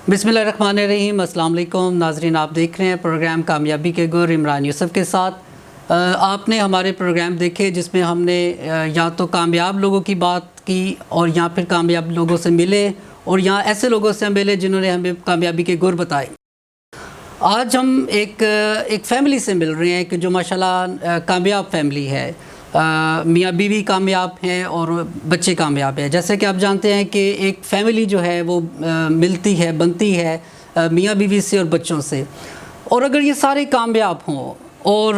बिस्मिल्लाहिर्रहमानिर्रहीम। अस्सलाम वालेकुम नाज़रीन, आप देख रहे हैं प्रोग्राम कामयाबी के गुर इमरान यूसुफ़ के साथ। आपने हमारे प्रोग्राम देखे जिसमें हमने या तो कामयाब लोगों की बात की और या फिर कामयाब लोगों से मिले और या ऐसे लोगों से मिले जिन्होंने हमें कामयाबी के गुर बताए। आज हम एक फ़ैमिली से मिल रहे हैं कि जो माशाल्लाह कामयाब फ़ैमिली है। मियाँ बीवी कामयाब हैं और बच्चे कामयाब हैं। जैसे कि आप जानते हैं कि एक फ़ैमिली जो है वो मिलती है, बनती है मियाँ बीवी से और बच्चों से। और अगर ये सारे कामयाब हों और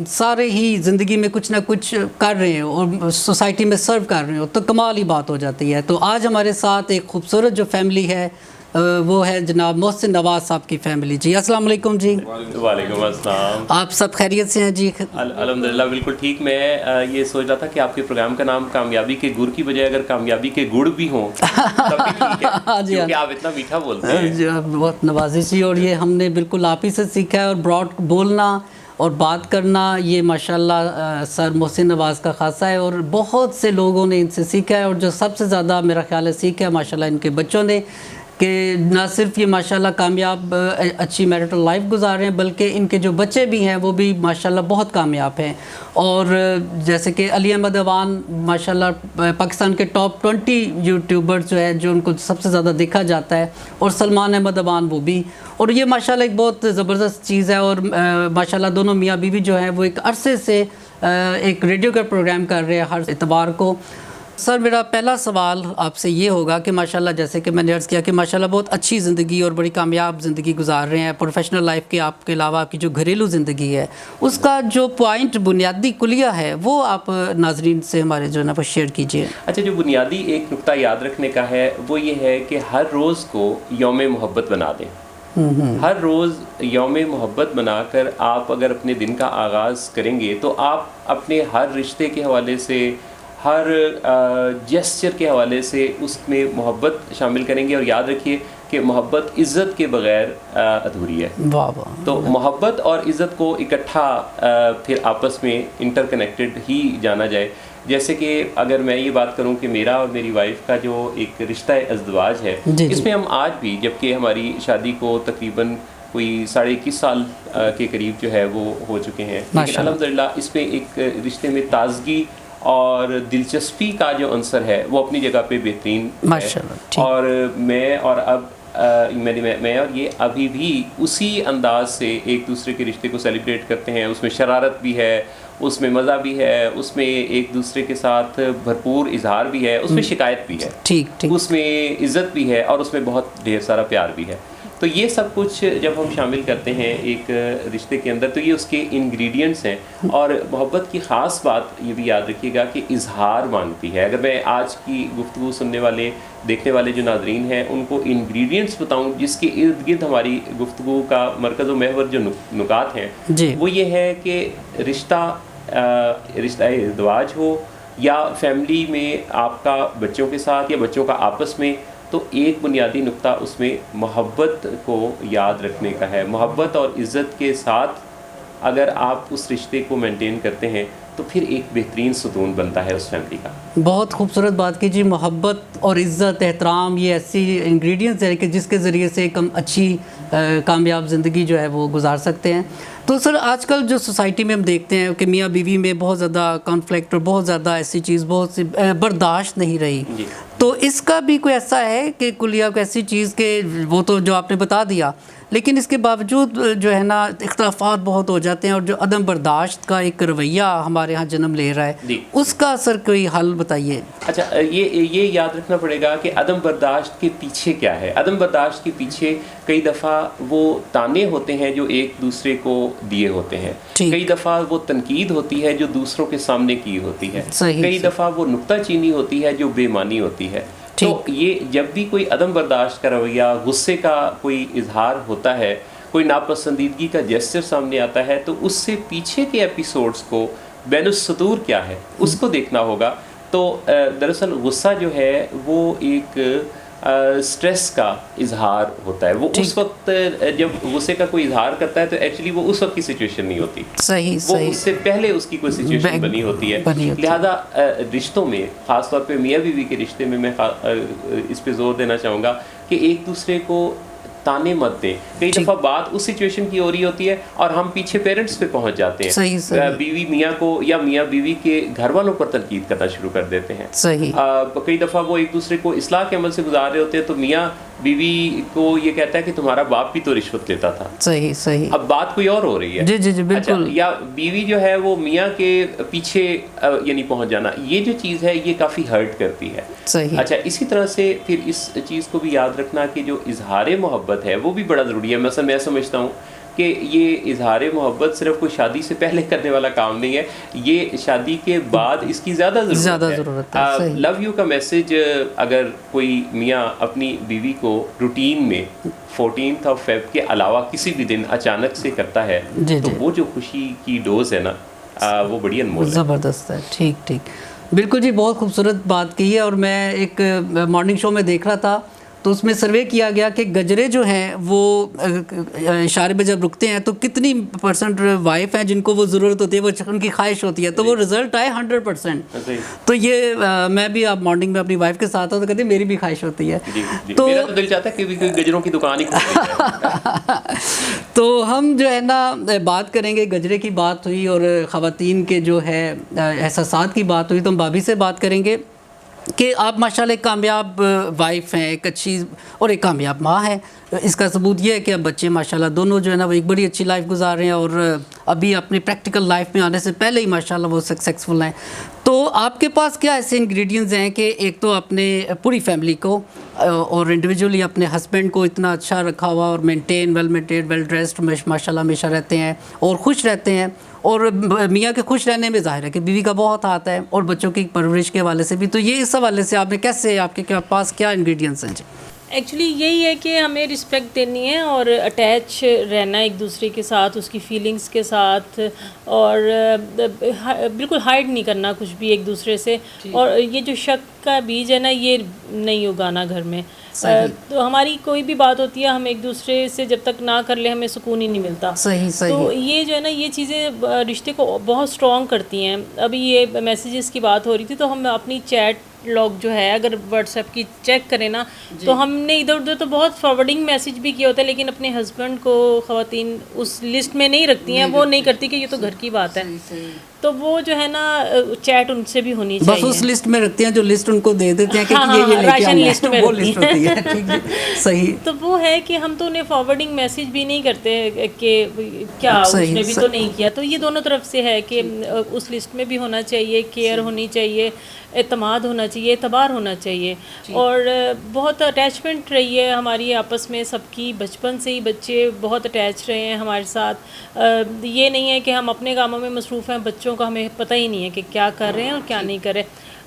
सारे ही ज़िंदगी में कुछ ना कुछ कर रहे हो और सोसाइटी में सर्व कर रहे हो तो कमाल ही बात हो जाती है। तो आज हमारे साथ एक खूबसूरत जो फ़ैमिली है वो है जनाब मोहसिन नवाज़ साहब की फ़ैमिली। जी अस्सलाम वालेकुम जी। वालेकुम अस्सलाम। आप सब खैरियत से हैं जी? अल्हम्दुलिल्लाह बिल्कुल ठीक। मैं ये सोच रहा था कि आपके प्रोग्राम का नाम कामयाबी के गुर की बजाय अगर कामयाबी के गुड़ भी हों तब भी ठीक है जी क्योंकि आप इतना मीठा बोलते हैं। बहुत नवाजिश जी। और ये हमने बिल्कुल आप ही से सीखा है और ब्रॉड बोलना और बात करना ये माशाल्लाह सर मोहसिन नवाज़ का खासा है और बहुत से लोगों ने इनसे सीखा है। और जो सबसे ज़्यादा मेरा ख्याल है सीखा है माशाल्लाह इनके बच्चों ने कि ना सिर्फ ये माशाल्लाह कामयाब अच्छी मैरिटल लाइफ गुजार रहे हैं बल्कि इनके जो बच्चे भी हैं वो भी माशाल्लाह बहुत कामयाब हैं। और जैसे कि अली अहमद अवान माशाल्लाह पाकिस्तान के टॉप 20 यूट्यूबर्स जो है जो उनको सबसे ज़्यादा देखा जाता है और सलमान अहमद अवान वो भी। और ये माशाल्लाह एक बहुत ज़बरदस्त चीज़ है। और माशाल्लाह दोनों मियाँ बीवी जो है वो एक अरसे से एक रेडियो का प्रोग्राम कर रहे हैं हर इतवार को। सर मेरा पहला सवाल आपसे ये होगा कि माशाल्लाह जैसे कि मैंने अर्ज़ किया कि माशाल्लाह बहुत अच्छी ज़िंदगी और बड़ी कामयाब ज़िंदगी गुजार रहे हैं। प्रोफेशनल लाइफ के आपके अलावा आपकी जो घरेलू ज़िंदगी है उसका जो पॉइंट बुनियादी कुलिया है वो आप नाजरीन से हमारे जो है ना वो शेयर कीजिए। अच्छा, जो बुनियादी एक नुक्ता याद रखने का है वो ये है कि हर रोज़ को यौम मोहब्बत बना दें। हर रोज़ यौम मोहब्बत बनाकर आप अगर अपने दिन का आगाज़ करेंगे तो आप अपने हर रिश्ते के हवाले से हर जेस्चर के हवाले से उसमें मोहब्बत शामिल करेंगे। और याद रखिए कि मोहब्बत इज़्ज़त के बग़ैर अधूरी है। वाह वाह। तो मोहब्बत और इज़्ज़त को इकट्ठा फिर आपस में इंटरकनेक्टेड ही जाना जाए। जैसे कि अगर मैं ये बात करूं कि मेरा और मेरी वाइफ का जो एक रिश्ता अज़दवाज है इसमें हम आज भी, जबकि हमारी शादी को तकरीबन कोई 21.5 साल के करीब जो है वो हो चुके हैं, लेकिन अल्हम्दुलिल्लाह इसमें एक रिश्ते में ताज़गी और दिलचस्पी का जो अंसर है वो अपनी जगह पे बेहतरीन है। और मैं और ये अभी भी उसी अंदाज से एक दूसरे के रिश्ते को सेलिब्रेट करते हैं। उसमें शरारत भी है, उसमें मज़ा भी है, उसमें एक दूसरे के साथ भरपूर इजहार भी है, उसमें शिकायत भी है, ठीक उसमें इज़्ज़त भी है और उसमें बहुत ढेर सारा प्यार भी है। तो ये सब कुछ जब हम शामिल करते हैं एक रिश्ते के अंदर तो ये उसके इंग्रेडिएंट्स हैं। और मोहब्बत की ख़ास बात ये भी याद रखिएगा कि इजहार मांगती है। अगर मैं आज की गुफ्तगू सुनने वाले देखने वाले जो नाजरीन हैं उनको इंग्रेडिएंट्स बताऊं जिसके इर्द गिर्द हमारी गुफ्तगू का मरकज़ व महवर जो नुकात हैं वो ये है कि रिश्ता इज़्दवाज हो या फैमिली में आपका बच्चों के साथ या बच्चों का आपस में, तो एक बुनियादी नुक्ता उसमें मोहब्बत को याद रखने का है। मोहब्बत और इज़्ज़त के साथ अगर आप उस रिश्ते को मेंटेन करते हैं तो फिर एक बेहतरीन सुकून बनता है उस फैमिली का। बहुत खूबसूरत बात कीजिए। मोहब्बत और इज़्ज़त एहतराम ये ऐसी इंग्रेडिएंट्स है कि जिसके ज़रिए से एक हम अच्छी कामयाब ज़िंदगी जो है वो गुजार सकते हैं। तो सर आजकल जो सोसाइटी में हम देखते हैं कि मियाँ बीवी में बहुत ज़्यादा कॉन्फ्लिक्ट और बहुत ज़्यादा ऐसी चीज़ बहुत सी बर्दाश्त नहीं रही। तो इसका भी कोई ऐसा है कि कुलिया को ऐसी चीज़ के वो तो जो आपने बता दिया, लेकिन इसके बावजूद जो है ना इख्तलाफात बहुत हो जाते हैं और जो अदम बर्दाश्त का एक रवैया हमारे यहाँ जन्म ले रहा है उसका असर कोई हल बताइए। अच्छा, ये याद रखना पड़ेगा कि अदम बर्दाश्त के पीछे क्या है। अदम बर्दाश्त के पीछे कई दफ़ा वो ताने होते हैं जो एक दूसरे को दिए होते हैं, कई दफ़ा वो तनकीद होती है जो दूसरों के सामने की होती है, कई दफ़ा वो नुक्ताचीनी होती है जो बेमानी होती है। तो ये जब भी कोई अदम बर्दाश्त का रवैया, गुस्से का कोई इजहार होता है, कोई नापसंदीदगी का जेस्चर सामने आता है तो उससे पीछे के एपिसोड्स को बैनुस्सतूर क्या है उसको देखना होगा। तो दरअसल गुस्सा जो है वो एक स्ट्रेस का इजहार होता है। वो उस वक्त जब गुस्से का कोई इजहार करता है तो एक्चुअली वो उस वक्त की सिचुएशन नहीं होती, वो उससे पहले उसकी कोई सिचुएशन बनी होती है। लिहाजा रिश्तों में, ख़ास तौर पे मियाँ बीवी के रिश्ते में मैं इस पे ज़ोर देना चाहूँगा कि एक दूसरे को ताने मत दें। कई दफ़ा बात उस सिचुएशन की हो रही होती है और हम पीछे पेरेंट्स पे पहुंच जाते हैं। सही। बीवी मियाँ को या मियाँ बीवी के घर वालों पर तनकीद करना शुरू कर देते हैं। सही। कई दफ़ा वो एक दूसरे को इस्लाह के अमल से गुजार रहे होते हैं तो मियाँ बीवी को ये कहता है कि तुम्हारा बाप भी तो रिश्वत लेता था। सही। अब बात कोई और हो रही है। जी बिल्कुल। अच्छा, या बीवी जो है वो मियाँ के पीछे यानी पहुंच जाना, ये जो चीज़ है ये काफ़ी हर्ट करती है। सही। अच्छा, इसी तरह से फिर इस चीज़ को भी याद रखना कि जो इजहार मोहब्बत है वो भी बड़ा ज़रूरी है। मतलब मैं समझता हूँ कि ये इजहार मोहब्बत सिर्फ कोई शादी से पहले करने वाला काम नहीं है, ये शादी के बाद इसकी ज़्यादा ज़रूरत है। लव यू का मैसेज अगर कोई मियाँ अपनी बीवी को रूटीन में 14 फेब के अलावा किसी भी दिन अचानक से करता है तो वो जो खुशी की डोज है ना वो बड़ी अनमोल है, ज़बरदस्त है। ठीक बिल्कुल जी, बहुत खूबसूरत बात की है। और मैं एक मॉर्निंग शो में देख रहा था तो उसमें सर्वे किया गया कि गजरे जो हैं वो इशारे पे जब रुकते हैं तो कितनी % वाइफ हैं जिनको वो ज़रूरत होती है, वो उनकी ख्वाहिश होती है, तो वो रिज़ल्ट आए 100%। तो ये मैं भी अब मॉर्निंग में अपनी वाइफ के साथ हूँ तो कहते मेरी भी ख्वाहिश होती है। तो मेरा तो दिल चाहता है कि गजरों की दुकान ही तो हम जो है ना बात करेंगे, गजरे की बात हुई और ख़वातीन के जो है एहसासात की बात हुई, तो हम भाभी से बात करेंगे कि आप माशाल्लाह एक कामयाब वाइफ हैं, एक अच्छी और एक कामयाब माँ हैं। इसका सबूत ये है कि अब बच्चे माशाल्लाह दोनों जो है ना वो एक बड़ी अच्छी लाइफ गुजार रहे हैं और अभी अपनी प्रैक्टिकल लाइफ में आने से पहले ही माशाल्लाह वो सक्सेसफुल हैं। तो आपके पास क्या ऐसे इंग्रेडिएंट्स हैं कि एक तो अपने पूरी फैमिली को और इंडिविजुअली अपने हस्बैंड को इतना अच्छा रखा हुआ और वेल मेंटेन्ड, वेल ड्रेस्ड माशाल्लाह हमेशा रहते हैं और खुश रहते हैं, और मियाँ के खुश रहने में ज़ाहिर है कि बीवी का बहुत हाथ है और बच्चों की परवरिश के हवाले से भी। तो ये इस हवाले से आपने कैसे, आपके पास क्या इंग्रेडिएंट्स हैं जी? एक्चुअली यही है कि हमें रिस्पेक्ट देनी है और अटैच रहना एक दूसरे के साथ, उसकी फीलिंग्स के साथ, और बिल्कुल हाइड नहीं करना कुछ भी एक दूसरे से। और ये जो शक का बीज है ना, ये नहीं उगाना घर में। तो हमारी कोई भी बात होती है, हम एक दूसरे से जब तक ना कर ले हमें सुकून ही नहीं मिलता। सही। तो ये जो है ना, ये चीज़ें रिश्ते को बहुत स्ट्रॉन्ग करती हैं। अभी ये मैसेजेस की बात हो रही थी तो हम अपनी चैट लॉग जो है अगर व्हाट्सएप की चेक करें ना, तो हमने इधर उधर तो बहुत फॉरवर्डिंग मैसेज भी किया होता है, लेकिन अपने हस्बैंड को ख़वातीन उस लिस्ट में नहीं रखती हैं। वो नहीं करती कि ये तो घर की बात है। तो वो जो है ना चैट उनसे भी होनी चाहिए। बस उस लिस्ट में रखते हैं जो लिस्ट उनको दे देते हैं कि ये राशन लिस्ट में वो लिस्ट होती है। ठीक, सही। तो वो है कि हम तो उन्हें फॉरवर्डिंग मैसेज भी नहीं करते कि क्या उसने भी तो नहीं किया। तो ये दोनों तरफ से है कि उस लिस्ट में भी होना चाहिए, केयर होनी चाहिए, एतमाद होना चाहिए, एतबार होना चाहिए, और बहुत अटैचमेंट रही है हमारी आपस में सबकी। बचपन से ही बच्चे बहुत अटैच रहे हैं हमारे साथ। ये नहीं है कि हम अपने कामों में मसरूफ़ हैं, बच्चों का हमें पता ही नहीं है कि क्या कर रहे हैं और क्या नहीं कर रहे।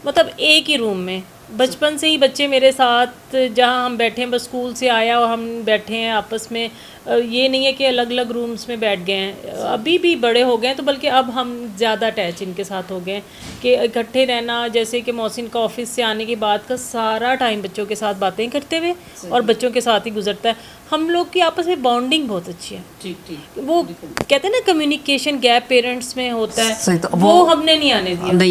मतलब एक ही रूम में बचपन से ही बच्चे मेरे साथ, जहाँ हम बैठे हैं, बस स्कूल से आया और हम बैठे हैं आपस में। ये नहीं है कि अलग अलग रूम्स में बैठ गए हैं। अभी भी बड़े हो गए हैं तो बल्कि अब हम ज़्यादा अटैच इनके साथ हो गए हैं कि इकट्ठे रहना। जैसे कि मोहसिन का ऑफिस से आने के बाद का सारा टाइम बच्चों के साथ बातें करते हुए और बच्चों के साथ ही गुजरता है। हम लोग की आपस में बॉन्डिंग बहुत अच्छी है। ठीक। वो कहते हैं ना कम्युनिकेशन गैप पेरेंट्स में होता है, तो वो हमने नहीं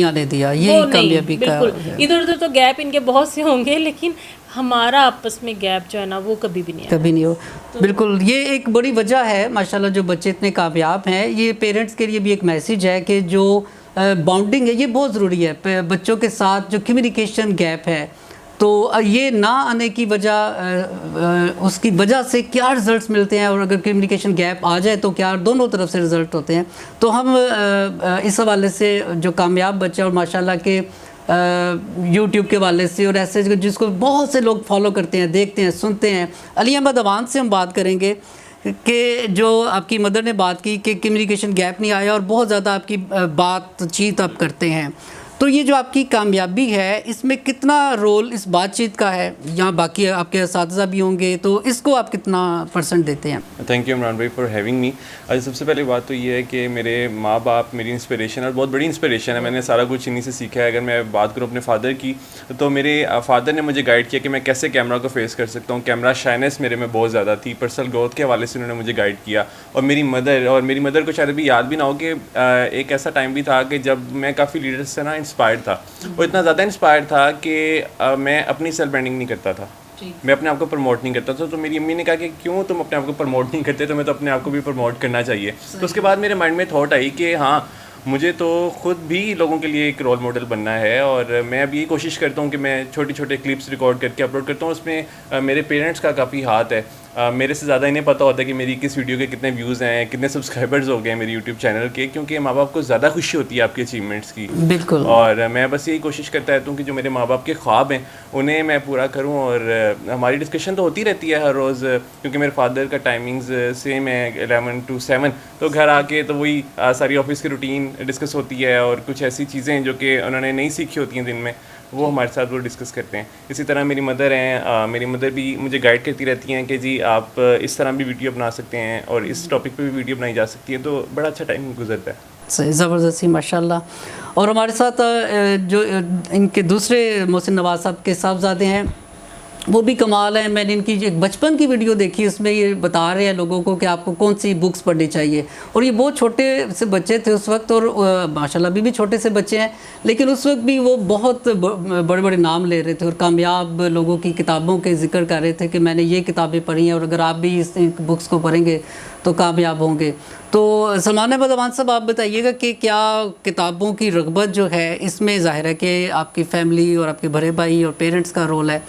आने दिया। ये कामयाबी का इधर उधर तो गैप इनके बहुत से होंगे, लेकिन हमारा आपस में गैप जो है ना वो कभी भी नहीं हो। तो बिल्कुल, ये एक बड़ी वजह है माशाल्लाह जो बच्चे इतने कामयाब हैं। ये पेरेंट्स के लिए भी एक मैसेज है कि जो बॉन्डिंग है ये बहुत ज़रूरी है बच्चों के साथ। जो कम्युनिकेशन गैप है तो ये ना आने की वजह, उसकी वजह से क्या रिज़ल्ट्स मिलते हैं, और अगर कम्युनिकेशन गैप आ जाए तो क्या दोनों तरफ से रिज़ल्ट होते हैं। तो हम इस हवाले से जो कामयाब बच्चे और माशाल्लाह के यूट्यूब के वाले से और ऐसे जिसको बहुत से लोग फॉलो करते हैं, देखते हैं, सुनते हैं, अली अहमद अवान से हम बात करेंगे कि जो आपकी मदर ने बात की कि कम्युनिकेशन गैप नहीं आया और बहुत ज़्यादा आपकी बातचीत आप करते हैं। तो ये जो आपकी कामयाबी है इसमें कितना रोल इस बातचीत का है, यहाँ बाकी आपके असातिज़ा भी होंगे, तो इसको आप कितना % देते हैं? थैंक यू इमरान भाई फॉर हैविंग मी। आज सबसे पहले बात तो ये है कि मेरे माँ बाप मेरी इंस्पिरेशन और बहुत बड़ी इंस्पिरेशन है। मैंने सारा कुछ इन्हीं से सीखा है। अगर मैं बात करूँ अपने फादर की, तो मेरे फादर ने मुझे गाइड किया कि मैं कैसे कैमरा को फेस कर सकता हूँ। कैमरा शाइनेस मेरे में बहुत ज़्यादा थी, पर्सनल ग्रोथ के हवाले से उन्होंने मुझे गाइड किया। और मेरी मदर को शायद अभी याद भी ना हो कि एक ऐसा टाइम भी था कि जब मैं काफ़ी लीडर्स से ना इंस्पायर्ड था। वो इतना ज़्यादा इंस्पायर्ड था कि मैं अपनी सेल्फ ब्रांडिंग नहीं करता था। मैं अपने आप को प्रमोट नहीं करता था। तो मेरी अम्मी ने कहा कि क्यों तुम अपने आप को प्रमोट नहीं करते, तो मैं तो अपने आप को भी प्रमोट करना चाहिए। तो उसके बाद मेरे माइंड में थॉट आई कि हाँ, मुझे तो खुद भी लोगों के लिए एक रोल मॉडल बनना है, और मैं अब ये कोशिश करता हूँ कि मैं छोटे छोटे क्लिप्स रिकॉर्ड करके अपलोड करता हूँ। उसमें मेरे पेरेंट्स का काफ़ी हाथ है। मेरे से ज़्यादा इन्हें पता होता है कि मेरी किस वीडियो के कितने व्यूज़ हैं, कितने सब्सक्राइबर्स हो गए हैं मेरे यूट्यूब चैनल के, क्योंकि माँ बाप को ज़्यादा खुशी होती है आपके अचीवमेंट्स की। बिल्कुल। और मैं बस यही कोशिश करता रहता हूँ कि जो मेरे माँ बाप के ख्वाब हैं उन्हें मैं पूरा करूँ। और हमारी डिस्कशन तो होती रहती है हर रोज़, क्योंकि मेरे फादर का टाइमिंग्स सेम है 11 to 7, तो घर आके तो वही सारी ऑफिस की रूटीन डिस्कस होती है, और कुछ ऐसी चीज़ें जो कि उन्होंने नहीं सीखी होती हैं दिन में, वो हमारे साथ वो डिस्कस करते हैं। इसी तरह मेरी मदर हैं, मेरी मदर भी मुझे गाइड करती रहती हैं कि जी आप इस तरह भी वीडियो बना सकते हैं और इस टॉपिक पे भी वीडियो बनाई जा सकती है। तो बड़ा अच्छा टाइम गुजरता है। सही, ज़बरदस्ती, माशाल्लाह। और हमारे साथ जो इनके दूसरे मोहसिन नवाज़ साहब के साहबजादे हैं, वो भी कमाल है। मैंने इनकी एक बचपन की वीडियो देखी, उसमें ये बता रहे हैं लोगों को कि आपको कौन सी बुक्स पढ़नी चाहिए। और ये बहुत छोटे से बच्चे थे उस वक्त, और माशाल्लाह अभी भी छोटे से बच्चे हैं, लेकिन उस वक्त भी वो बहुत बड़े बड़े नाम ले रहे थे और कामयाब लोगों की किताबों के जिक्र कर रहे थे कि मैंने ये किताबें पढ़ी हैं और अगर आप भी इस बुक्स को पढ़ेंगे तो कामयाब होंगे। तो सलमान अहमद अमान साहब, आप बताइएगा कि क्या किताबों की रग़बत जो है, इसमें ज़ाहिर है कि आपकी फ़ैमिली और आपके बड़े भाई और पेरेंट्स का रोल है,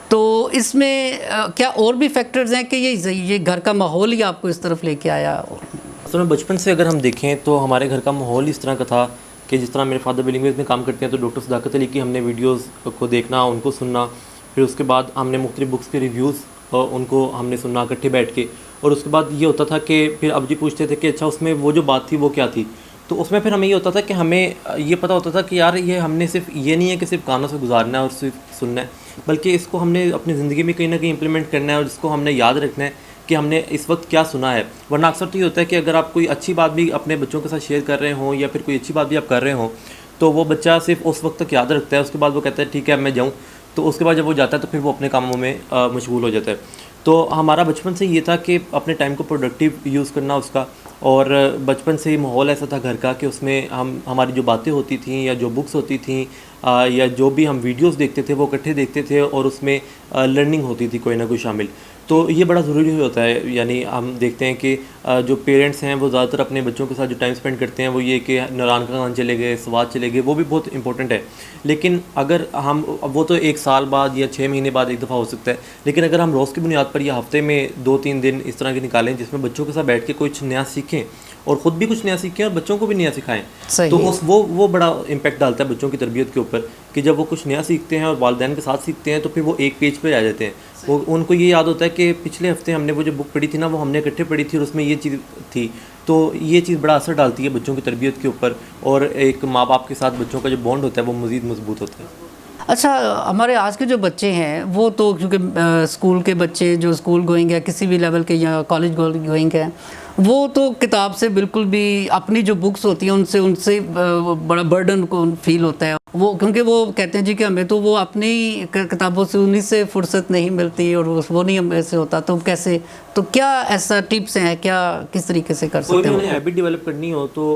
तो इसमें क्या और भी फैक्टर्स हैं कि ये घर का माहौल ही आपको इस तरफ लेके आया? असल में बचपन से अगर हम देखें तो हमारे घर का माहौल इस तरह का था कि जिस तरह मेरे फादर बिलिंग में काम करते हैं, तो डॉक्टर सदाकत अली की हमने वीडियोस को देखना, उनको सुनना, फिर उसके बाद हमने मुख्तलिफ बुक्स के रिव्यूज़ उनको हमने सुनना इकट्ठे बैठ के। और उसके बाद ये होता था कि फिर अब जी पूछते थे कि अच्छा उसमें वो जो बात थी वो क्या थी, तो उसमें फिर हमें ये होता था कि हमें ये पता होता था कि यार ये हमने सिर्फ ये नहीं है कि सिर्फ कानों से गुजारना है और सिर्फ सुनना है, बल्कि इसको हमने अपनी ज़िंदगी में कहीं ना कहीं इंप्लीमेंट करना है और इसको हमने याद रखना है कि हमने इस वक्त क्या सुना है। वरना अक्सर तो ये होता है कि अगर आप कोई अच्छी बात भी अपने बच्चों के साथ शेयर कर रहे हों या फिर कोई अच्छी बात भी आप कर रहे हों, तो वो बच्चा सिर्फ उस वक्त तक याद रखता है, उसके बाद वो कहता है ठीक है मैं जाऊँ, तो उसके बाद जब वो जाता है तो फिर वो अपने कामों में मशगूल हो जाता है। तो हमारा बचपन से ये था कि अपने टाइम को प्रोडक्टिव यूज़ करना उसका, और बचपन से ही माहौल ऐसा था घर का कि उसमें हमारी जो बातें होती थीं या जो बुक्स होती थीं या जो भी हम वीडियोस देखते थे वो इकट्ठे देखते थे, और उसमें लर्निंग होती थी कोई ना कोई शामिल। तो ये बड़ा ज़रूरी होता है। यानी हम देखते हैं कि जो पेरेंट्स हैं वो ज़्यादातर अपने बच्चों के साथ जो टाइम स्पेंड करते हैं वो ये कि नौरान का खान चले गए, स्वाद चले गए, वो भी बहुत इंपॉर्टेंट है। लेकिन अगर हम वो तो 1 साल बाद या 6 महीने बाद एक दफ़ा हो सकता है, लेकिन अगर हम रोज़ की बुनियाद पर या हफ्ते में 2-3 दिन इस तरह के निकालें जिसमें बच्चों के साथ बैठ के कुछ नया सीखें और ख़ुद भी कुछ नया सीखें और बच्चों को भी नया सिखाएं, तो वो बड़ा इम्पैक्ट डालता है बच्चों की तरबियत के ऊपर कि जब वो कुछ नया सीखते हैं और वालिदैन के साथ सीखते हैं तो फिर वो एक पेज पे आ जाते हैं। वो उनको ये याद होता है कि पिछले हफ्ते हमने वो जो बुक पढ़ी थी ना वो हमने इकट्ठे पढ़ी थी और उसमें ये चीज़ थी। तो ये चीज़ बड़ा असर डालती है बच्चों की तरबियत के ऊपर, और एक माँ बाप के साथ बच्चों का जो बॉन्ड होता है वो मज़ीद मजबूत होता है। अच्छा, हमारे आज के जो बच्चे हैं वो तो क्योंकि स्कूल के बच्चे जो स्कूल गोइंग है, किसी भी लेवल के या कॉलेज गोइंग है, वो तो किताब से बिल्कुल भी, अपनी जो बुक्स होती हैं उनसे बड़ा बर्डन को फील होता है वो, क्योंकि वो कहते हैं जी कि हमें तो वो अपनी किताबों से उन्हीं से फुर्सत नहीं मिलती और वो नहीं हमें से होता, तो कैसे, तो क्या ऐसा टिप्स हैं, क्या किस तरीके से कर सकते हैं? कोई हैबिट डेवलप करनी हो तो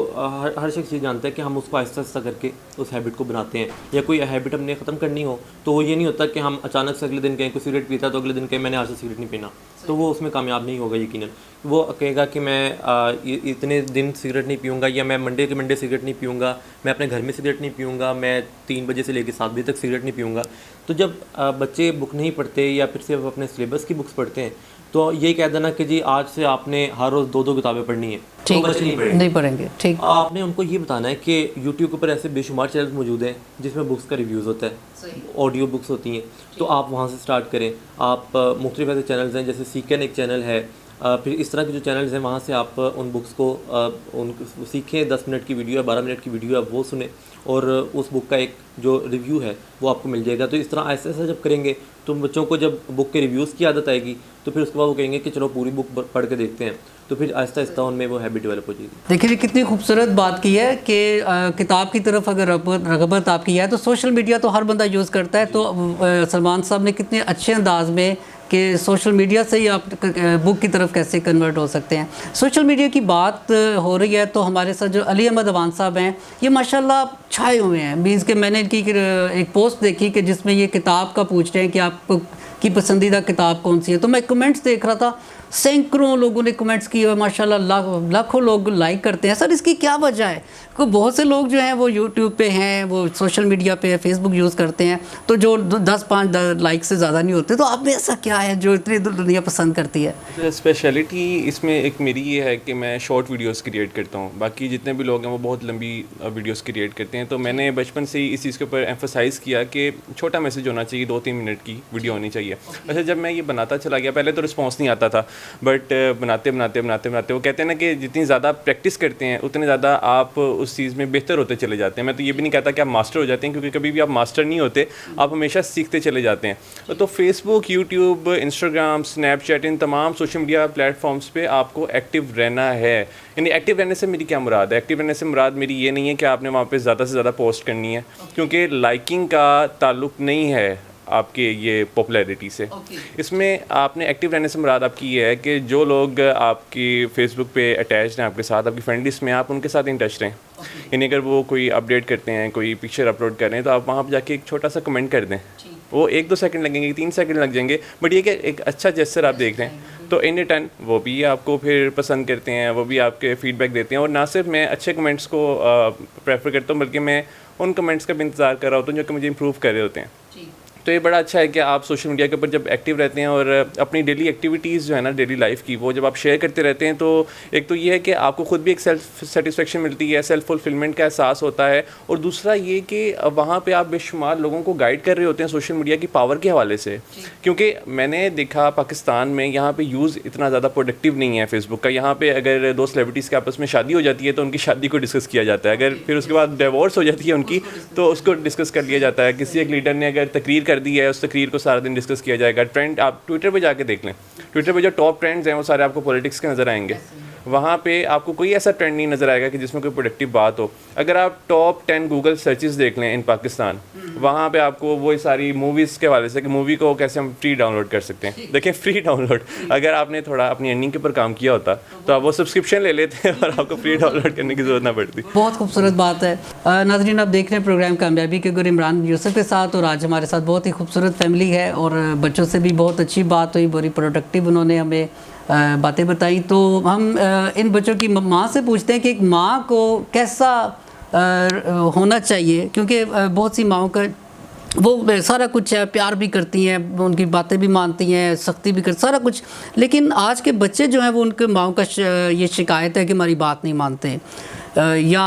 हर शख्स ये जानता है कि हम उसको आहिस्ता आहिस्ता करके उस हैबिट को बनाते हैं। या कोई हैबिट हमने ख़त्म करनी हो तो वो ये नहीं होता कि हम अचानक से अगले दिन कहें कोई सिगरेट पीता तो अगले दिन कहें मैंने आज से सिगरेट नहीं पीना, तो वो उसमें कामयाब नहीं होगा यकीनन। वो कहेगा कि मैं इतने दिन सिगरेट नहीं पीऊँगा, या मैं मंडे के मंडे सिगरेट नहीं पीऊँगा, मैं अपने घर में सिगरेट नहीं पीऊँगा, मैं 3 बजे से लेकर 7 बजे तक सिगरेट नहीं पीऊँगा। तो जब बच्चे बुक नहीं पढ़ते या फिर सिर्फ अपने सिलेबस की बुक्स पढ़ते हैं तो यही कह देना कि जी आज से आपने हर रोज़ 2-2 किताबें पढ़नी है, तो बच्चे नहीं पढ़ेंगे। ठीक, आपने उनको ये बताना है कि यूट्यूब के ऊपर ऐसे बेशुमार चैनल मौजूद हैं जिसमें बुक्स का रिव्यूज़ होता है, ऑडियो बुक्स होती हैं, तो आप वहाँ से स्टार्ट करें। आप मुख्तलिफ ऐसे चैनल्स हैं जैसे सीकन एक चैनल है, फिर इस तरह के जो चैनल्स हैं वहाँ से आप उन बुक्स को सीखें। 10 मिनट की वीडियो है, 12 मिनट की वीडियो है, वो सुने और उस बुक का एक जो रिव्यू है वो आपको मिल जाएगा। तो इस तरह ऐसा ऐसा जब करेंगे तो बच्चों को जब बुक के रिव्यूज़ की आदत आएगी तो फिर उसके बाद वो कहेंगे कि चलो पूरी बुक पढ़ के देखते हैं, तो फिर आहिस्ता आहिस्ता उनमें वो हैबिट डेवलप हो जाएगी। देखिए कितनी खूबसूरत बात की है कि किताब की तरफ अगर रग़बत आपकी है तो सोशल मीडिया तो हर बंदा यूज़ करता है। तो सलमान साहब ने कितने अच्छे अंदाज में कि सोशल मीडिया से ही आप बुक की तरफ कैसे कन्वर्ट हो सकते हैं। सोशल मीडिया की बात हो रही है तो हमारे साथ जो अली अहमद अवान साहब हैं ये माशाल्लाह छाए हुए हैं। मीन्स कि मैंने इनकी एक पोस्ट देखी कि जिसमें ये किताब का पूछ रहे हैं कि आपको कि पसंदीदा किताब कौन सी है। तो मैं कमेंट्स देख रहा था, सैकड़ों लोगों ने कमेंट्स किए हुए, माशाल्लाह लाखों लोग लाइक करते हैं। सर इसकी क्या वजह है? को बहुत से लोग जो हैं वो यूट्यूब पे हैं, वो सोशल मीडिया पे फेसबुक यूज़ करते हैं, तो जो 10-5 लाइक से ज़्यादा नहीं होते। तो आप में ऐसा क्या है जो इतनी दुनिया पसंद करती है? स्पेशलिटी इसमें एक मेरी ये है कि मैं शॉर्ट वीडियोस क्रिएट करता हूँ, बाकी जितने भी लोग हैं वो बहुत लंबी वीडियोस क्रिएट करते हैं। तो मैंने बचपन से ही इस चीज़ के ऊपर एम्फोसाइज़ किया कि छोटा मैसेज होना चाहिए, 2-3 मिनट की वीडियो होनी चाहिए। अच्छा, जब मैं ये बनाता चला गया, पहले तो रिस्पॉन्स नहीं आता था, बट बनाते वो कहते हैं ना कि जितनी ज़्यादा प्रैक्टिस करते हैं उतने ज़्यादा आप उस चीज़ में बेहतर होते चले जाते हैं। मैं तो ये भी नहीं कहता कि आप मास्टर हो जाते हैं, क्योंकि कभी भी आप मास्टर नहीं होते, आप हमेशा सीखते चले जाते हैं। तो फेसबुक, यूट्यूब, इंस्टाग्राम, स्नैपचैट, इन तमाम सोशल मीडिया प्लेटफॉर्म्स पे आपको एक्टिव रहना है। यानी एक्टिव रहने से मेरी क्या मुराद है? एक्टिव रहने से मुराद मेरी ये नहीं है कि आपने वहाँ पे ज़्यादा से ज़्यादा पोस्ट करनी है, क्योंकि लाइकिंग का ताल्लुक़ नहीं है आपके ये पॉपुलैरिटी से। इसमें आपने एक्टिव रहने से मुराद आपकी ये है कि जो लोग आपकी फेसबुक पे अटैच्ड हैं आपके साथ, आपकी फ्रेंड लिस्ट में, आप उनके साथ इन टच रहें। यानी अगर वो कोई अपडेट करते हैं, कोई पिक्चर अपलोड कर रहे हैं, तो आप वहाँ पर जाके एक छोटा सा कमेंट कर दें। वो 1-2 सेकंड लगेंगे, 3 सेकंड लग जाएंगे, बट ये कि एक अच्छा जेस्चर आप देख रहे हैं, तो इन रिटर्न वो भी आपको फिर पसंद करते हैं, वो भी आपके फीडबैक देते हैं। और ना सिर्फ मैं अच्छे कमेंट्स को प्रेफर करता हूँ, बल्कि मैं उन कमेंट्स का भी इंतज़ार कर रहा होता हूँ जो कि मुझे इंप्रूव कर रहे होते हैं। तो ये बड़ा अच्छा है कि आप सोशल मीडिया के ऊपर जब एक्टिव रहते हैं और अपनी डेली एक्टिविटीज़ जो है ना, डेली लाइफ की, वो जब आप शेयर करते रहते हैं, तो एक तो ये है कि आपको खुद भी एक सेल्फ सेटिस्फेक्शन मिलती है, सेल्फ फुलफिलमेंट का एहसास होता है। और दूसरा ये कि वहाँ पे आप बेशुमार लोगों को गाइड कर रहे होते हैं सोशल मीडिया की पावर के हवाले से। क्योंकि मैंने देखा पाकिस्तान में यहाँ पर यूज़ इतना ज़्यादा प्रोडक्टिव नहीं है फेसबुक का। यहाँ पर अगर 2 सेलिब्रिटीज़ के आपस में शादी हो जाती है तो उनकी शादी को डिस्कस किया जाता है, अगर फिर उसके बाद डिवोर्स हो जाती है उनकी, तो उसको डिस्कस कर लिया जाता है। किसी एक लीडर ने अगर तकरीर कर दी है, उस तकरीर को सारा दिन डिस्कस किया जाएगा। ट्रेंड आप ट्विटर पे जाके देख लें, ट्विटर पे जो टॉप ट्रेंड्स हैं वो सारे आपको पॉलिटिक्स के नज़र आएंगे। वहाँ पे आपको कोई ऐसा ट्रेंड नहीं नज़र आएगा कि जिसमें कोई प्रोडक्टिव बात हो। अगर आप टॉप 10 गूगल सर्चेस देख लें इन पाकिस्तान, वहाँ पे आपको वही सारी मूवीज़ के हवाले से कि मूवी को कैसे हम फ्री डाउनलोड कर सकते हैं। देखें, फ्री डाउनलोड, अगर आपने थोड़ा अपनी अर्निंग के ऊपर काम किया होता तो आप वो सब्सक्रिप्शन ले लेते और आपको फ्री डाउनलोड करने की ज़रूरत ना पड़ती। बहुत खूबसूरत बात है। नाज़रीन, आप देख रहे हैं प्रोग्राम कामयाबी के गुर इमरान यूसुफ के साथ, और आज हमारे साथ बहुत ही खूबसूरत फैमिली है और बच्चों से भी बहुत अच्छी बात हुई, बड़ी प्रोडक्टिव उन्होंने हमें बातें बताई। तो हम इन बच्चों की माँ से पूछते हैं कि एक माँ को कैसा होना चाहिए, क्योंकि बहुत सी माँओं का वो सारा कुछ है, प्यार भी करती हैं, उनकी बातें भी मानती हैं, सख्ती भी करती, सारा कुछ। लेकिन आज के बच्चे जो हैं वो उनके माँओं का ये शिकायत है कि हमारी बात नहीं मानते, या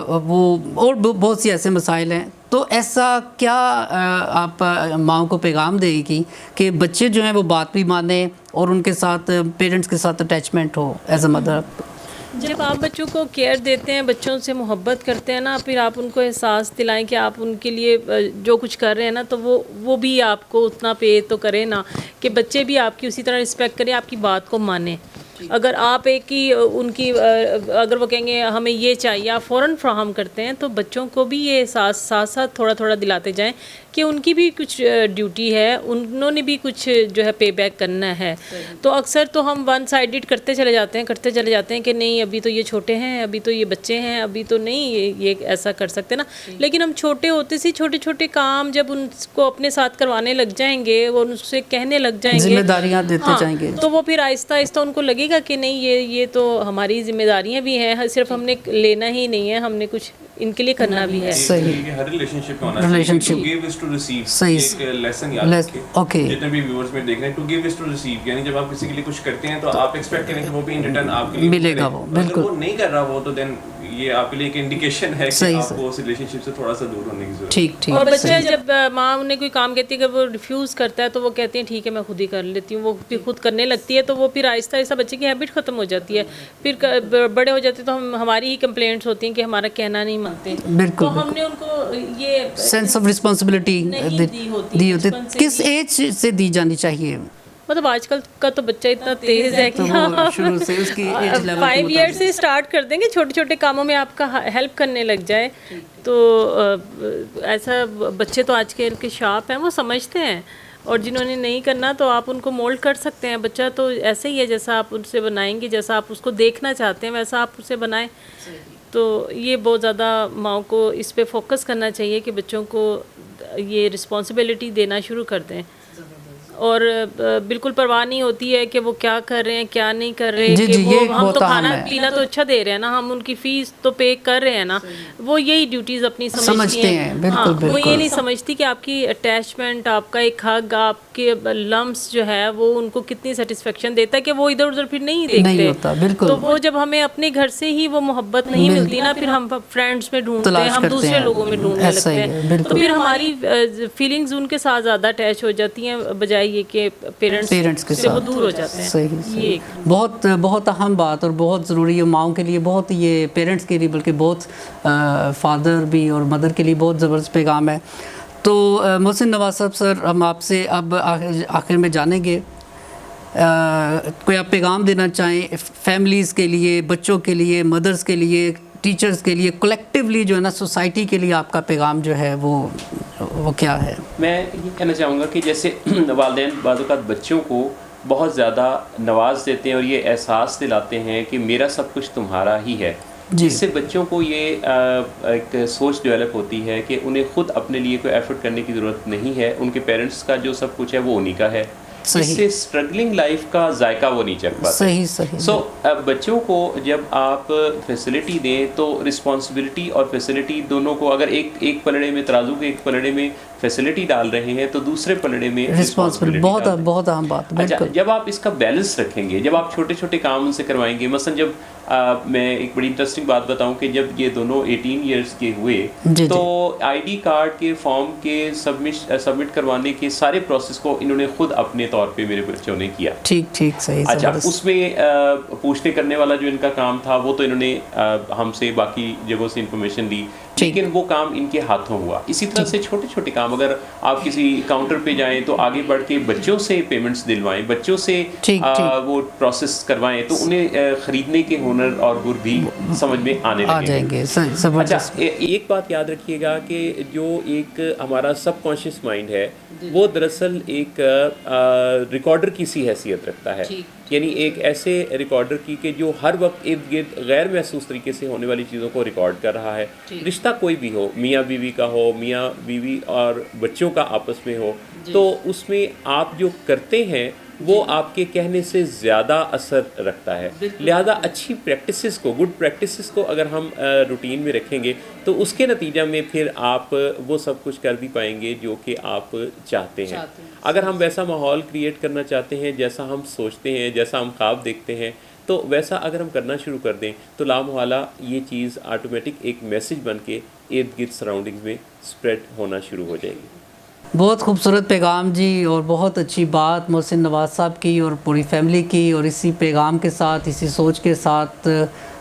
वो और बहुत सी ऐसे मसाइल हैं। तो ऐसा क्या आप माँओं को पैगाम देगी कि बच्चे जो हैं वो बात भी माने और उनके साथ पेरेंट्स के साथ अटैचमेंट हो एज अ मदर? जब आप बच्चों को केयर देते हैं, बच्चों से मोहब्बत करते हैं ना, फिर आप उनको एहसास दिलाएं कि आप उनके लिए जो कुछ कर रहे हैं ना, तो वो भी आपको उतना पे तो करें ना, कि बच्चे भी आपकी उसी तरह रिस्पेक्ट करें, आपकी बात को माने। अगर आप एक ही उनकी अगर वो कहेंगे हमें ये चाहिए, आप फ़ौरन फ्राहम करते हैं, तो बच्चों को भी ये एहसास साथ साथ थोड़ा थोड़ा दिलाते जाएं कि उनकी भी कुछ ड्यूटी है, उन्होंने भी कुछ जो है पे बैक करना है। तो अक्सर तो हम वन साइडेड करते चले जाते हैं कि नहीं अभी तो ये छोटे हैं, अभी तो ये बच्चे हैं, अभी तो नहीं ये ऐसा कर सकते ना। लेकिन हम छोटे होते से छोटे छोटे काम जब उनको अपने साथ करवाने लग जाएंगे, वो उनसे कहने लग जाएंगे, जिम्मेदारियां देते जाएंगे, तो वो फिर आहिस्ता आहिस्ता उनको लगेगा कि नहीं ये तो हमारी जिम्मेदारियां भी हैं, सिर्फ हमने लेना ही नहीं है, हमने कुछ इनके लिए करना भी है। सही, हर रिलेशनशिप में होना चाहिए, to give is to receive. सही, एक लेसन याद रखें। ओके, जितने भी व्यूअर्स में देख रहे हैं, to give is to receive, यानी जब आप किसी के लिए कुछ करते हैं तो आप एक्सपेक्ट करें कि वो भी इन रिटर्न आपके लिए मिलेगा। वो बिल्कुल वो नहीं कर रहा वो, तो देन ये आपके लिए एक इंडिकेशन है कि आपको उस रिलेशनशिप से थोड़ा सा दूर होने की जरूरत है। ठीक। और बच्चे जब माँ उन्हें कोई काम कहती है, अगर वो रिफ्यूज़ करता है तो वो कहते हैं ठीक है मैं खुद ही कर लेती हूँ, वो फिर खुद करने लगती है, तो वो फिर आहिस्ता आहिस्ता बच्चे की हैबिट ख़त्म हो जाती है। फिर बड़े हो जाते तो हमारी ही कंप्लेंट्स होती हैं कि हमारा कहना नहीं मानते। बिल्कुल, तो हमने उनको ये सेंस ऑफ रिस्पॉन्सिबिलिटी दी होती, किस एज से दी जानी चाहिए? मतलब आजकल का तो बच्चा इतना तेज है कि शुरू से उसकी एज लेवल 5 ईयर से स्टार्ट कर देंगे, छोटे छोटे कामों में आपका हेल्प करने लग जाए, तो ऐसा बच्चे तो आज के शार्प हैं, वो समझते हैं। और जिन्होंने नहीं करना तो आप उनको मोल्ड कर सकते हैं। बच्चा तो ऐसे ही है, जैसा आप उनसे बनाएंगे, जैसा आप उसको देखना चाहते हैं वैसा आप उसे बनाएं। तो ये बहुत ज़्यादा माँओं को इस पे फोकस करना चाहिए कि बच्चों को ये रिस्पॉन्सिबिलिटी देना शुरू कर दें। और बिल्कुल परवाह नहीं होती है कि वो क्या कर रहे हैं क्या नहीं कर रहे जी, कि जी, ये वो हम बहुत तो अहम खाना है। पीना तो अच्छा दे रहे हैं ना, हम उनकी फीस तो पे कर रहे हैं ना, वो यही ड्यूटीज अपनी समझती हैं, बिल्कुल, हाँ, वो बिल्कुल। ये नहीं समझती कि आपकी अटैचमेंट, आपका एक हग, आपके लम्स जो है वो उनको कितनी सेटिस्फेक्शन देता है कि वो इधर उधर फिर नहीं देखते। नहीं होता, बिल्कुल। तो वो जब हमें अपने घर से ही वो मोहब्बत नहीं मिलती ना, फिर हम फ्रेंड्स में ढूंढते हैं, तलाश हम करते दूसरे हैं। लोगों में ढूंढने ऐसा लगते ही है, हैं, बिल्कुल। तो फिर हमारी फीलिंग्स उनके साथ ज़्यादा अटैच हो जाती हैं बजाय ये कि पेरेंट्स के से वो साथ दूर हो जाते हैं। सही, सही। ये बहुत बहुत अहम बात और बहुत ज़रूरी है माओं के लिए, बहुत ये पेरेंट्स के लिए, बल्कि बहुत फादर भी और मदर के लिए बहुत ज़बरदस्त पैगाम है। तो मोहसिन नवाज साहब सर, हम आपसे अब आखिर में जानेंगे, कोई आप पैगाम देना चाहें फैमिलीज़ के लिए, बच्चों के लिए, मदर्स के लिए, टीचर्स के लिए, कलेक्टिवली जो है ना सोसाइटी के लिए आपका पैगाम जो है वो क्या है? मैं ये कहना चाहूँगा कि जैसे वालिदैन बाज़ औक़ात बच्चों को बहुत ज़्यादा नवाज देते हैं और ये एहसास दिलाते हैं कि मेरा सब कुछ तुम्हारा ही है, जिससे बच्चों को ये एक सोच डेवलप होती है कि उन्हें ख़ुद अपने लिए कोई एफ़र्ट करने की ज़रूरत नहीं है, उनके पेरेंट्स का जो सब कुछ है वो उन्हीं का है। इससे स्ट्रगलिंग लाइफ का जायका वो नहीं चख पाते। सही। सो बच्चों को जब आप फैसिलिटी दें तो रिस्पॉन्सिबिलिटी और फैसिलिटी दोनों को, अगर एक पलड़े में तराजू के एक पलड़े में फैसिलिटी डाल रहे हैं तो दूसरे पलड़े में रिस्पॉन्सिबिलिटी, बहुत अहम बात। अच्छा, जब आप इसका बैलेंस रखेंगे, जब आप छोटे छोटे काम उनसे करवाएंगे, मसलन जब मैं एक बड़ी इंटरेस्टिंग बात बताऊं कि जब ये दोनों 18 इयर्स के हुए तो आईडी कार्ड के फॉर्म के सबमिट करवाने के सारे प्रोसेस को इन्होंने खुद अपने तौर पे मेरे बच्चों ने किया। ठीक सही। अच्छा, उसमें पूछने करने वाला जो इनका काम था वो तो इन्होंने हमसे बाकी जगहों से इंफॉर्मेशन ली, लेकिन वो काम इनके हाथों हुआ। इसी तरह से छोटे छोटे काम, अगर आप किसी काउंटर पे जाएं तो आगे बढ़ के बच्चों से पेमेंट्स दिलवाएं, बच्चों से वो प्रोसेस करवाएं, तो उन्हें ख़रीदने के हुनर और गुर भी समझ में आने लगेंगे। अच्छा, एक बात याद रखिएगा कि जो एक हमारा सबकॉन्शियस माइंड है वो दरअसल एक रिकॉर्डर की सी हैसियत रखता है, यानी एक ऐसे रिकॉर्डर की कि जो हर वक्त इर्द गिर्द गैर महसूस तरीके से होने वाली चीज़ों को रिकॉर्ड कर रहा है। रिश्ता कोई भी हो, मियाँ बीवी का हो, मियाँ बीवी और बच्चों का आपस में हो, तो उसमें आप जो करते हैं वो आपके कहने से ज़्यादा असर रखता है। लिहाजा अच्छी प्रैक्टिसेस को, गुड प्रैक्टिसेस को अगर हम रूटीन में रखेंगे तो उसके नतीजा में फिर आप वो सब कुछ कर भी पाएंगे जो कि आप चाहते हैं। अगर हम वैसा माहौल क्रिएट करना चाहते हैं जैसा हम सोचते हैं, जैसा हम ख्वाब देखते हैं, तो वैसा अगर हम करना शुरू कर दें तो लामहवाला ये चीज़ ऑटोमेटिक एक मैसेज बन के इर्द गिर्द सराउंडिंग्स में स्प्रेड होना शुरू हो जाएगी। बहुत खूबसूरत पैगाम जी, और बहुत अच्छी बात मोहसिन नवाज साहब की और पूरी फैमिली की। और इसी पैगाम के साथ, इसी सोच के साथ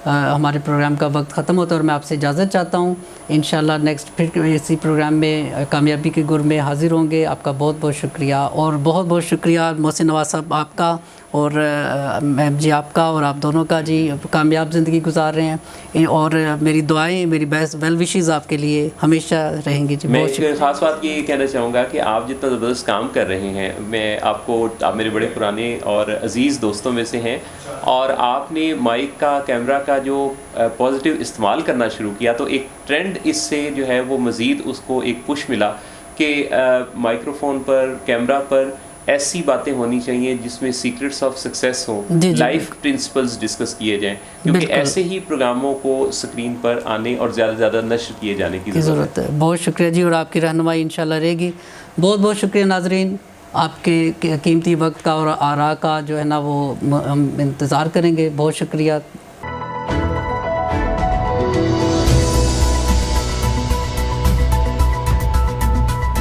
हमारे प्रोग्राम का वक्त ख़त्म होता है और मैं आपसे इजाज़त चाहता हूँ। इंशाल्लाह नेक्स्ट फिर इसी प्रोग्राम में कामयाबी के गुर में हाज़िर होंगे। आपका बहुत बहुत शुक्रिया, और बहुत बहुत शुक्रिया मोहसिन नवाज साहब आपका और मैम जी आपका, और आप दोनों का जी कामयाब ज़िंदगी गुजार रहे हैं। और मेरी दुआएं, मेरी बेस्ट वेल विशेज़ आपके लिए हमेशा रहेंगी जी। मैं एक ख़ास बात ये कहना चाहूँगा कि आप जितना ज़बरदस्त काम कर रहे हैं, मैं आपको, आप मेरे बड़े पुराने और अज़ीज़ दोस्तों में से हैं, और आपने माइक का, कैमरा का जो पॉजिटिव इस्तेमाल करना शुरू किया तो एक ट्रेंड इससे जो है वो मज़ीद उसको एक पुश मिला कि माइक्रोफोन पर, कैमरा पर ऐसी बातें होनी चाहिए जिसमें सीक्रेट्स ऑफ सक्सेस हो, लाइफ प्रिंसिपल्स डिस्कस किए जाएं, क्योंकि ऐसे ही प्रोग्रामों को स्क्रीन पर आने और ज़्यादा से ज़्यादा नश्र किए जाने की ज़रूरत है। बहुत शुक्रिया जी, और आपकी रहनुमाई इंशाल्लाह रहेगी। बहुत बहुत शुक्रिया नाजरीन, आपके कीमती वक्त का और आरा का जो है ना वो हम इंतज़ार करेंगे। बहुत शुक्रिया।